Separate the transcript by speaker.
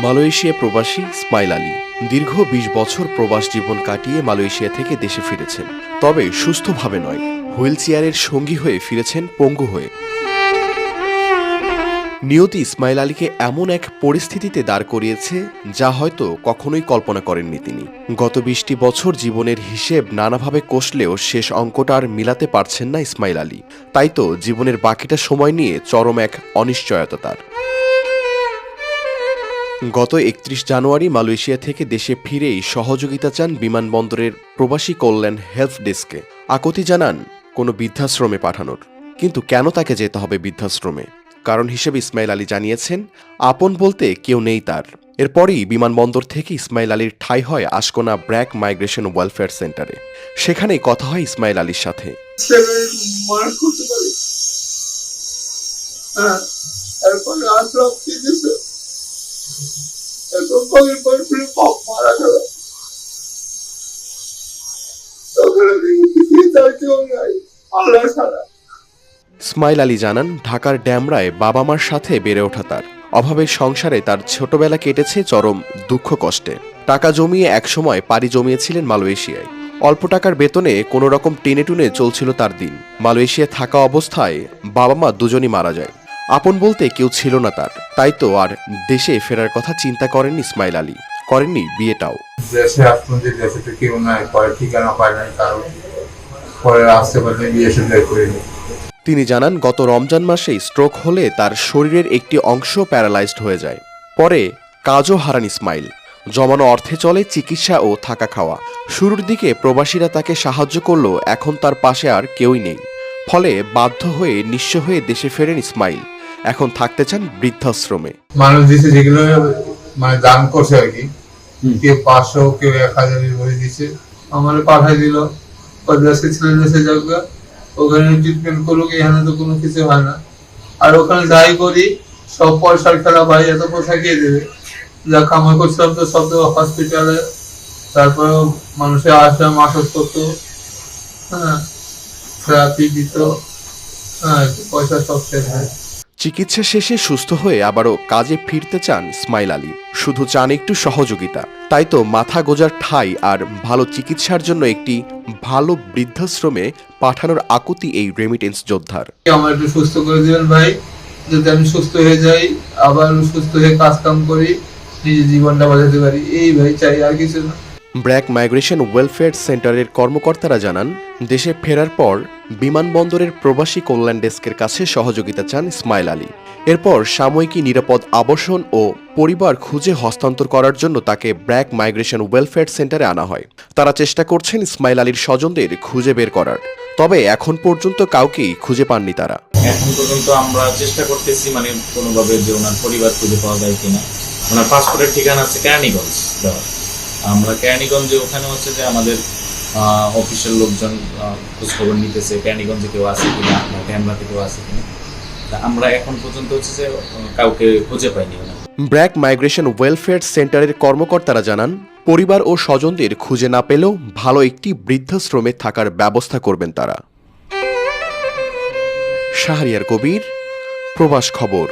Speaker 1: Malaysia প্রবাসী ইসমাইল আলী দীর্ঘ ২০ বছর প্রবাস জীবন কাটিয়ে মালয়েশিয়া থেকে দেশে ফিরেছেন। তবে সুস্থভাবে নয়, হুইল চেয়ারের সঙ্গী হয়ে ফিরেছেন পঙ্গু হয়ে। নিয়তি ইসমাইল আলীকে এমন এক পরিস্থিতিতে দাঁড় করিয়েছে যা হয়তো কখনোই কল্পনা করেননি তিনি। গত ২০টি বছর জীবনের হিসেব নানাভাবে কষলেও শেষ অঙ্কটা আর মিলাতে পারছেন না ইসমাইল আলী। তাই তো জীবনের বাকিটা সময় নিয়ে চরম এক অনিশ্চয়তা তার। গত ৩১ জানুয়ারি মালয়েশিয়া থেকে দেশে ফিরেই সহযোগিতা চান বিমানবন্দরের প্রবাসী কল্যাণ হেল্প ডেস্কে। আকুতি জানান কোনো বৃদ্ধাশ্রমে পাঠানোর। কিন্তু কেন তাকে যেতে হবে বৃদ্ধাশ্রমে? কারণ হিসেবে ইসমাইল আলী জানিয়েছেন, আপন বলতে কেউ নেই তার। এরপরই বিমানবন্দর থেকে ইসমাইল আলীর ঠাঁই হয় আশকোনা ব্র্যাক মাইগ্রেশন ওয়েলফেয়ার সেন্টারে। সেখানেই কথা হয় ইসমাইল আলীর সাথে। ইসমাইল আলী জানান, ঢাকার ড্যামরায় বাবা মার সাথে বেড়ে ওঠা তার। অভাবের সংসারে তার ছোটবেলা কেটেছে চরম দুঃখ কষ্টে। টাকা জমিয়ে একসময় পাড়ি জমিয়েছিলেন মালয়েশিয়ায়। অল্প টাকার বেতনে কোনো রকম টেনে টুনে চলছিল তার দিন। মালয়েশিয়া থাকা অবস্থায় বাবা মা দুজনই মারা যায়। আপন বলতে কেউ ছিল না তার। তাই তো আর দেশে ফেরার কথা চিন্তা করেননি ইসমাইল আলী, করেননি বিয়েটাও।
Speaker 2: দেশে আসুন যে দেশে তো কেউ নাই, পরে ঠিকানা পায় নাই, কারণ পরে আসতে পারলে বিয়ে শুরু করিনি।
Speaker 1: তিনি জানান, গত রমজান মাসেই স্ট্রোক হলে তার শরীরের একটি অংশ প্যারালাইজড হয়ে যায়। পরে কাজও হারান ইসমাইল। জমানো অর্থে চলে চিকিৎসা ও থাকা খাওয়া। শুরুর দিকে প্রবাসীরা তাকে সাহায্য করলেও এখন তার পাশে আর কেউই নেই। ফলে বাধ্য হয়ে নিঃস্ব হয়ে দেশে ফেরেন ইসমাইল। এখন থাকতে চান বৃদ্ধাশ্রমে।
Speaker 2: মানুষ দিচ্ছে যেগুলো মানে দান করছে আর কি, কেউ ৫০০, কেউ ১০০০ বলে দিচ্ছে, আমার পাঠাই দিল। দেশে ছেলে দেশে যাক, ওখানে ট্রিটমেন্ট করুক, এখানে তো কোনো কিছু হয় না। আর ওখানে যাই করি সব পয়সার খেলা, ভাই এত পয়সা কে দেবে? যা কামাই করছিলাম তো সব হসপিটালে, তারপরে মানুষের আসা মাসাজ করতো, হ্যাঁ, থেরাপি দিত, হ্যাঁ, পয়সা সব শেষ হয়।
Speaker 1: চিকিৎসা শেষে সুস্থ হয়ে আবারও কাজে ফিরতে চান ইসমাইল আলী। শুধু চান একটু সহযোগিতা। তাই তো মাথা গোজার ঠাঁই আর ভালো চিকিৎসার জন্য একটি ভালো বৃদ্ধাশ্রমে পাঠানোর আকুতি এই রেমিটেন্স যোদ্ধার।
Speaker 2: আমার একটু সুস্থ করে দিবেন ভাই, যাতে আমি সুস্থ হয়ে যাই, আবার সুস্থ হয়ে কাজ কাম করি, নিজের জীবনটা বাঁচাতে পারি, এই ভাই চাই, আর কিছু না।
Speaker 1: ব্র্যাক মাইগ্রেশন ওয়েলফেয়ার সেন্টারের কর্মকর্তারা জানান, দেশে ফেরার পর বিমানবন্দরের প্রবাসী কল্যাণ ডেস্কের কাছে সহযোগিতা চান ইসমাইল আলী। এরপর সাময়িকী নিরাপদ আবাসন ও পরিবার খুঁজে হস্তান্তর করার জন্য তাকে ব্র্যাক মাইগ্রেশন ওয়েলফেয়ার সেন্টারে আনা হয়। তারা চেষ্টা করছেন ইসমাইল আলীর স্বজনদের খুঁজে বের করার। তবে এখন পর্যন্ত কাউকেই খুঁজে পাননি তারা।
Speaker 3: এখন পর্যন্ত আমরা চেষ্টা করতেছি, মানে কোনোভাবে যে ওনার পরিবার খুঁজে পাওয়া যায় কিনা। ওনার পাসপোর্টের ঠিকানা আছে কেরানীগঞ্জ। আমরা কেরানীগঞ্জে, ওখানে হচ্ছে যে আমাদের অফিসের লোকজন খোঁজখবর নিতেছে কেরানীগঞ্জে কেউ আছে কিনা, ড্যামরাতে কেউ আছে কিনা। আমরা এখন পর্যন্ত হচ্ছে যে কাউকে খুঁজে পাইনি।
Speaker 1: ব্র্যাক মাইগ্রেশন ওয়েলফেয়ার সেন্টারের কর্মকর্তারা জানান, পরিবার ও স্বজনদের খুঁজে না পেলেও ভালো একটি বৃদ্ধাশ্রমে থাকার ব্যবস্থা করবেন তারা। শাহরিয়ার কবির, প্রবাস খবর।